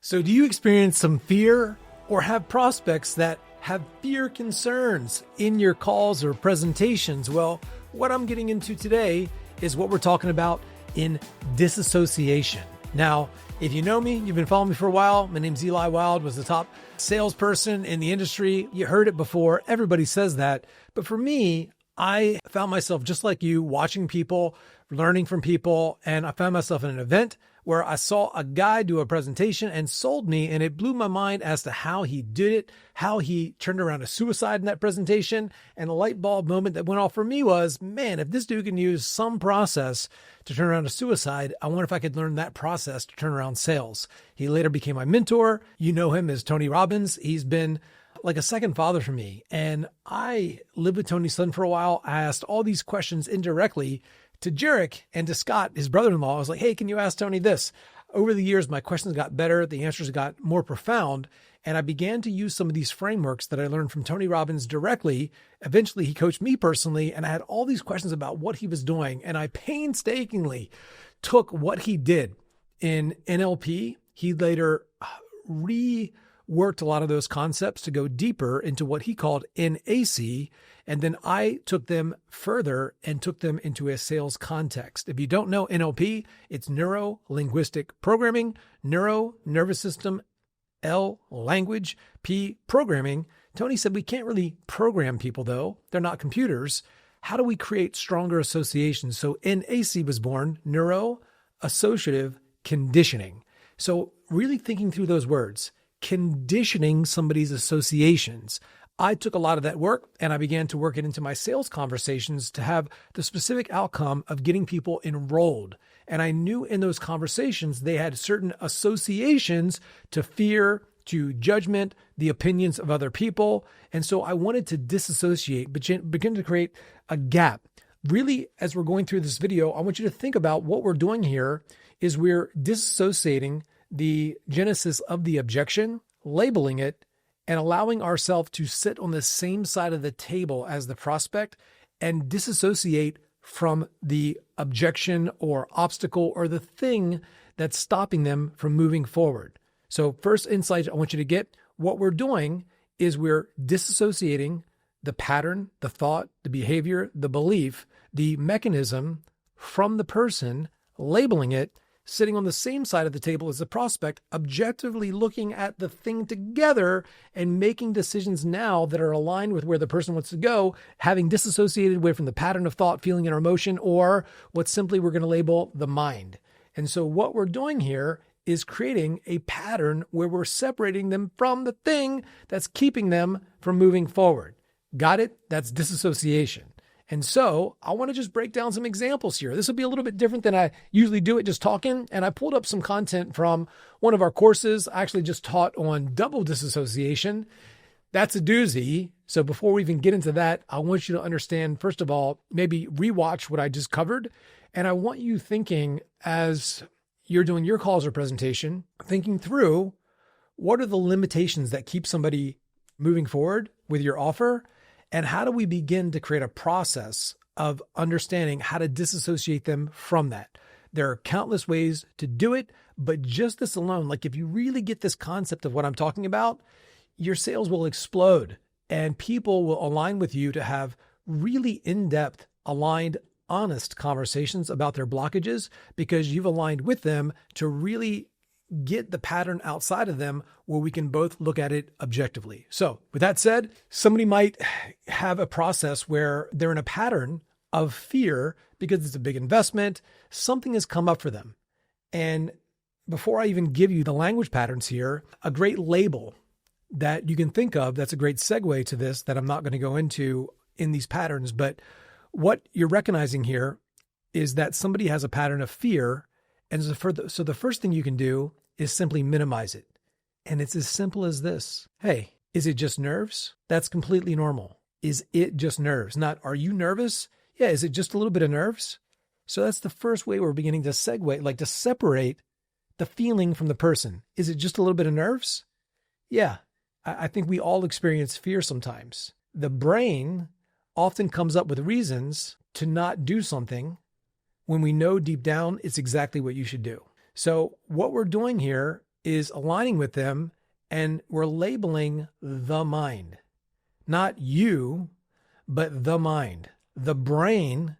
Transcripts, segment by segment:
So do you experience some fear or have prospects that have fear concerns in your calls or presentations? Well, what I'm getting into today is what we're talking about in disassociation. Now, if you know me, you've been following me for a while. My name's Eli Wild, was the top salesperson in the industry. You heard it before. Everybody says that. But for me, I found myself just like you, watching people, learning from people. And I found myself in an event where I saw a guy do a presentation and sold me, and it blew my mind as to how he did it, how he turned around a suicide in that presentation. And the light bulb moment that went off for me was, man, if this dude can use some process to turn around a suicide, I wonder if I could learn that process to turn around sales. He later became my mentor. You know him as Tony Robbins. He's been like a second father for me. And I lived with Tony's son for a while. I asked all these questions indirectly to Jarek and to Scott, his brother-in-law. I was like, hey, can you ask Tony this? Over the years, my questions got better. The answers got more profound. And I began to use some of these frameworks that I learned from Tony Robbins directly. Eventually, he coached me personally, and I had all these questions about what he was doing. And I painstakingly took what he did in NLP. He later reworked a lot of those concepts to go deeper into what he called NAC. And then I took them further and took them into a sales context. If you don't know NLP, it's neuro-linguistic programming, neuro, nervous system, L, language, P, programming. Tony said, we can't really program people though. They're not computers. How do we create stronger associations? So NAC was born, neuro-associative conditioning. So really thinking through those words, conditioning somebody's associations. I took a lot of that work and I began to work it into my sales conversations to have the specific outcome of getting people enrolled. And I knew in those conversations, they had certain associations to fear, to judgment, the opinions of other people. And so I wanted to disassociate, begin to create a gap. Really, as we're going through this video, I want you to think about what we're doing here is we're disassociating the genesis of the objection, labeling it, and allowing ourselves to sit on the same side of the table as the prospect and disassociate from the objection or obstacle or the thing that's stopping them from moving forward. So first insight I want you to get, what we're doing is we're disassociating the pattern, the thought, the behavior, the belief, the mechanism from the person, labeling it, sitting on the same side of the table as the prospect, objectively looking at the thing together and making decisions now that are aligned with where the person wants to go, having disassociated away from the pattern of thought, feeling, and emotion, or what simply we're going to label the mind. And so what we're doing here is creating a pattern where we're separating them from the thing that's keeping them from moving forward. Got it? That's disassociation. And so I want to just break down some examples here. This will be a little bit different than I usually do it just talking. And I pulled up some content from one of our courses. I actually just taught on double disassociation. That's a doozy. So before we even get into that, I want you to understand, first of all, maybe rewatch what I just covered. And I want you thinking as you're doing your calls or presentation, thinking through what are the limitations that keep somebody moving forward with your offer. And how do we begin to create a process of understanding how to disassociate them from that? There are countless ways to do it, but just this alone, like if you really get this concept of what I'm talking about, your sales will explode and people will align with you to have really in-depth, aligned, honest conversations about their blockages because you've aligned with them to really get the pattern outside of them where we can both look at it objectively. So with that said, somebody might have a process where they're in a pattern of fear because it's a big investment. Something has come up for them. And before I even give you the language patterns here, a great label that you can think of, that's a great segue to this that I'm not going to go into in these patterns. But what you're recognizing here is that somebody has a pattern of fear. And so the first thing you can do is simply minimize it. And it's as simple as this. Hey, is it just nerves? That's completely normal. Is it just nerves? Not, are you nervous? Yeah, is it just a little bit of nerves? So that's the first way we're beginning to segue, like to separate the feeling from the person. Is it just a little bit of nerves? Yeah, I think we all experience fear sometimes. The brain often comes up with reasons to not do something when we know deep down it's exactly what you should do. So what we're doing here is aligning with them, and we're labeling the mind. Not you, but the mind. The brain,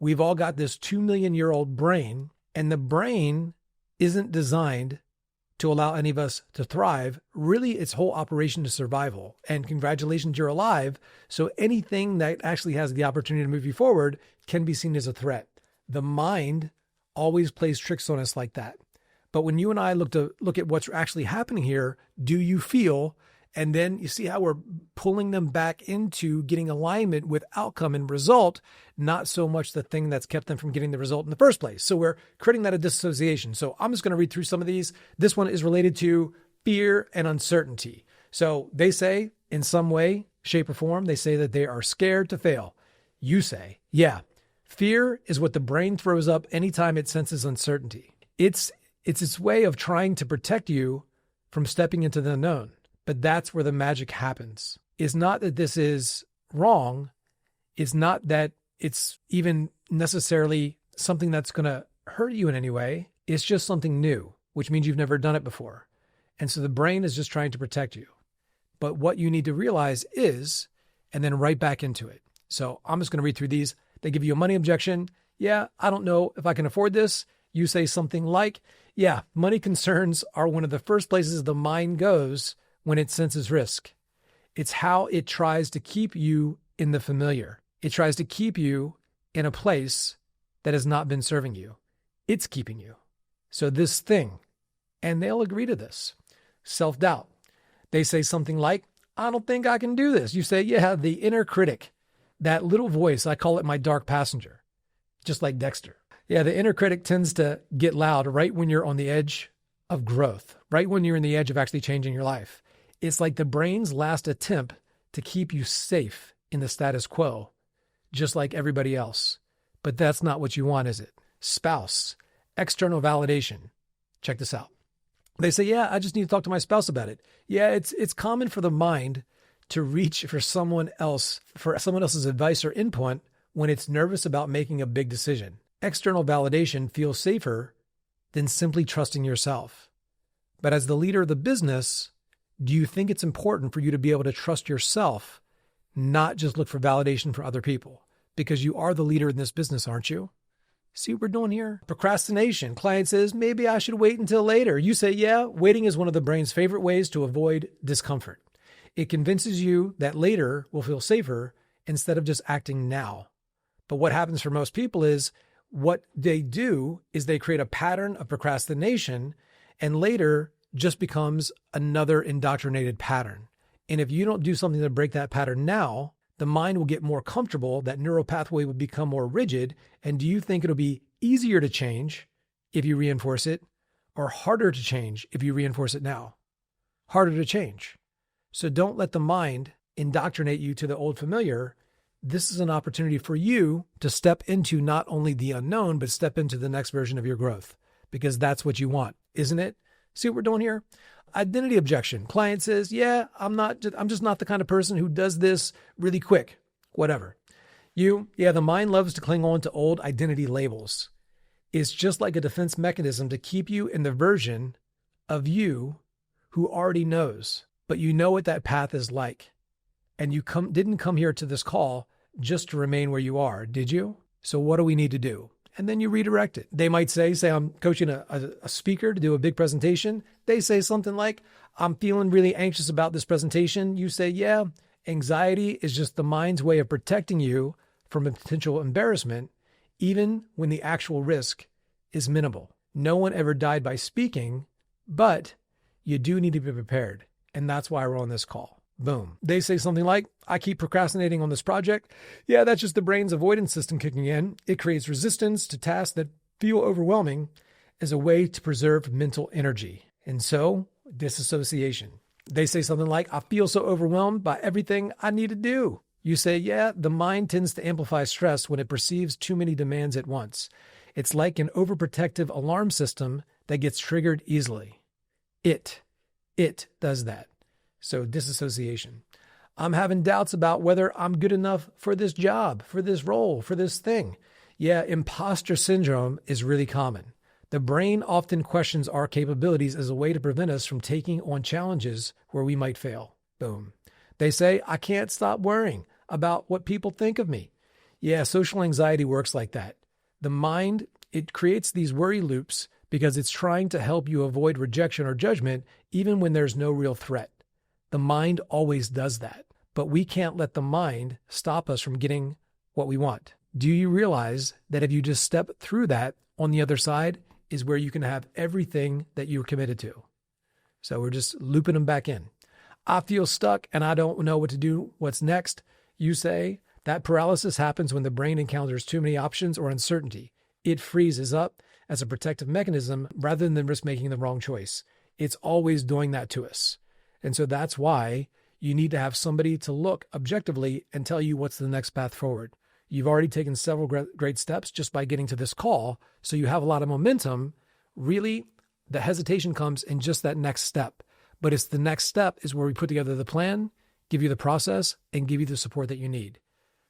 we've all got this 2 million-year-old brain, and the brain isn't designed to allow any of us to thrive. Really, its whole operation is survival. And congratulations, you're alive. So anything that actually has the opportunity to move you forward can be seen as a threat. The mind always plays tricks on us like that. But when you and I look at what's actually happening here, do you feel? And then you see how we're pulling them back into getting alignment with outcome and result, not so much the thing that's kept them from getting the result in the first place. So we're creating that a disassociation. So I'm just going to read through some of these. This one is related to fear and uncertainty. So they say in some way, shape, or form, they say that they are scared to fail. You say, yeah, fear is what the brain throws up anytime it senses uncertainty. It's its way of trying to protect you from stepping into the unknown. But that's where the magic happens. It's not that this is wrong. It's not that it's even necessarily something that's going to hurt you in any way. It's just something new, which means you've never done it before. And so the brain is just trying to protect you. But what you need to realize is, and then right back into it. So I'm just going to read through these. They give you a money objection. Yeah, I don't know if I can afford this. You say something like, yeah, money concerns are one of the first places the mind goes when it senses risk. It's how it tries to keep you in the familiar. It tries to keep you in a place that has not been serving you. It's keeping you. So this thing, and they'll agree to this, self-doubt. They say something like, I don't think I can do this. You say, yeah, the inner critic, that little voice, I call it my dark passenger, just like Dexter. Yeah, the inner critic tends to get loud right when you're on the edge of growth, right when you're in the edge of actually changing your life. It's like the brain's last attempt to keep you safe in the status quo, just like everybody else. But that's not what you want, is it? Spouse, external validation. Check this out. They say, yeah, I just need to talk to my spouse about it. Yeah, it's common for the mind to reach for someone else's advice or input when it's nervous about making a big decision. External validation feels safer than simply trusting yourself. But as the leader of the business, do you think it's important for you to be able to trust yourself, not just look for validation from other people? Because you are the leader in this business, aren't you? See what we're doing here? Procrastination. Client says, maybe I should wait until later. You say, yeah, waiting is one of the brain's favorite ways to avoid discomfort. It convinces you that later will feel safer instead of just acting now. But what happens for most people is what they do is they create a pattern of procrastination, and later just becomes another indoctrinated pattern. And if you don't do something to break that pattern now, the mind will get more comfortable, that neural pathway will become more rigid. And do you think it'll be easier to change if you reinforce it, or harder to change if you reinforce it now? Harder to change. So don't let the mind indoctrinate you to the old familiar. This is an opportunity for you to step into not only the unknown, but step into the next version of your growth, because that's what you want, isn't it? See what we're doing here? Identity objection. Client says, yeah, I'm just not the kind of person who does this really quick, whatever. The mind loves to cling on to old identity labels. It's just like a defense mechanism to keep you in the version of you who already knows, but you know what that path is like. And you didn't come here to this call just to remain where you are, did you? So what do we need to do? And then you redirect it. They might say I'm coaching a speaker to do a big presentation. They say something like, I'm feeling really anxious about this presentation. You say, yeah, anxiety is just the mind's way of protecting you from a potential embarrassment, even when the actual risk is minimal. No one ever died by speaking, but you do need to be prepared. And that's why we're on this call. Boom. They say something like, I keep procrastinating on this project. Yeah, that's just the brain's avoidance system kicking in. It creates resistance to tasks that feel overwhelming as a way to preserve mental energy. And so, disassociation. They say something like, I feel so overwhelmed by everything I need to do. You say, yeah, the mind tends to amplify stress when it perceives too many demands at once. It's like an overprotective alarm system that gets triggered easily. It does that. So disassociation. I'm having doubts about whether I'm good enough for this job, for this role, for this thing. Yeah, imposter syndrome is really common. The brain often questions our capabilities as a way to prevent us from taking on challenges where we might fail. Boom. They say, I can't stop worrying about what people think of me. Yeah, social anxiety works like that. The mind, it creates these worry loops because it's trying to help you avoid rejection or judgment even when there's no real threat. The mind always does that, but we can't let the mind stop us from getting what we want. Do you realize that if you just step through that, on the other side is where you can have everything that you're committed to? So we're just looping them back in. I feel stuck and I don't know what to do. What's next? You say that paralysis happens when the brain encounters too many options or uncertainty. It freezes up as a protective mechanism rather than risk making the wrong choice. It's always doing that to us. And so that's why you need to have somebody to look objectively and tell you what's the next path forward. You've already taken several great steps just by getting to this call. So you have a lot of momentum. Really, the hesitation comes in just that next step. But it's the next step is where we put together the plan, give you the process, and give you the support that you need.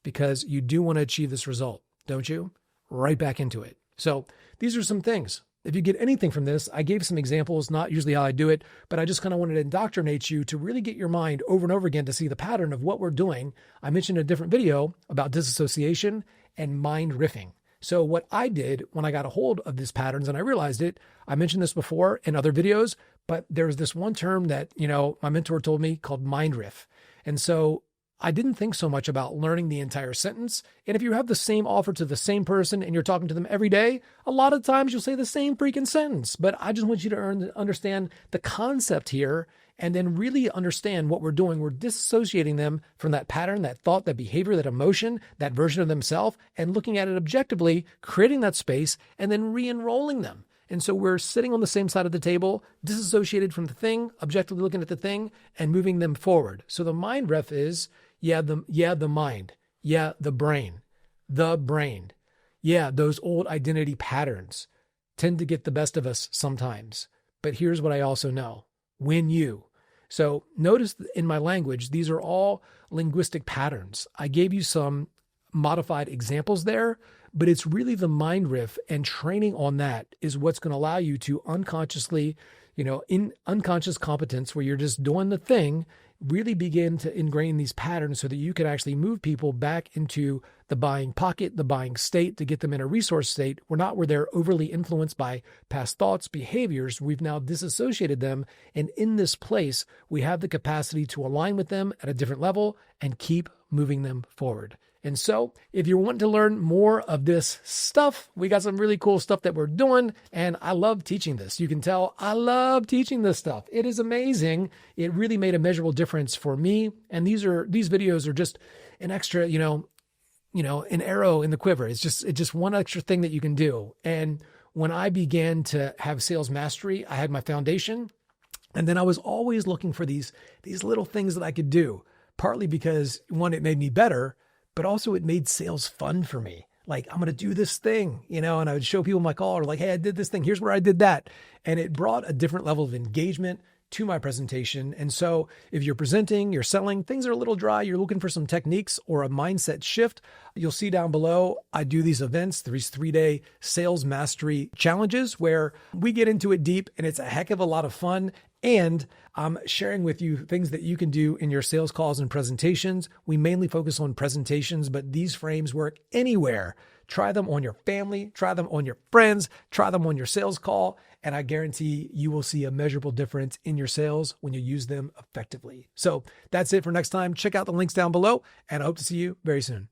Because you do want to achieve this result, don't you? Right back into it. So these are some things. If you get anything from this, I gave some examples, not usually how I do it, but I just kind of wanted to indoctrinate you to really get your mind over and over again to see the pattern of what we're doing. I mentioned in a different video about disassociation and mind riffing. So what I did when I got a hold of these patterns and I realized it, I mentioned this before in other videos, but there's this one term that, my mentor told me called mind riff. And so I didn't think so much about learning the entire sentence. And if you have the same offer to the same person and you're talking to them every day, a lot of times you'll say the same freaking sentence. But I just want you to understand the concept here and then really understand what we're doing. We're disassociating them from that pattern, that thought, that behavior, that emotion, that version of themselves, and looking at it objectively, creating that space, and then re-enrolling them. And so we're sitting on the same side of the table, disassociated from the thing, objectively looking at the thing, and moving them forward. So the mind ref is, the mind. Yeah, the brain. Yeah, those old identity patterns tend to get the best of us sometimes. But here's what I also know. When you. So notice in my language, these are all linguistic patterns. I gave you some modified examples there, but it's really the mind riff and training on that is what's going to allow you to unconsciously, in unconscious competence where you're just doing the thing, really begin to ingrain these patterns so that you can actually move people back into the buying pocket, the buying state, to get them in a resource state. We're not where they're overly influenced by past thoughts, behaviors. We've now disassociated them. And in this place, we have the capacity to align with them at a different level and keep moving them forward. And so if you're wanting to learn more of this stuff, we got some really cool stuff that we're doing. And I love teaching this. You can tell I love teaching this stuff. It is amazing. It really made a measurable difference for me. And these videos are just an extra, an arrow in the quiver. It's just one extra thing that you can do. And when I began to have sales mastery, I had my foundation. And then I was always looking for these little things that I could do, partly because one, it made me better, but also it made sales fun for me. Like, I'm going to do this thing, and I would show people my call or like, hey, I did this thing. Here's where I did that. And it brought a different level of engagement to my presentation. And so if you're presenting, you're selling, things are a little dry, you're looking for some techniques or a mindset shift, you'll see down below, I do these events, these 3-day sales mastery challenges where we get into it deep and it's a heck of a lot of fun. And I'm sharing with you things that you can do in your sales calls and presentations. We mainly focus on presentations, but these frames work anywhere. Try them on your family, try them on your friends, try them on your sales call, and I guarantee you will see a measurable difference in your sales when you use them effectively. So that's it for next time. Check out the links down below, and I hope to see you very soon.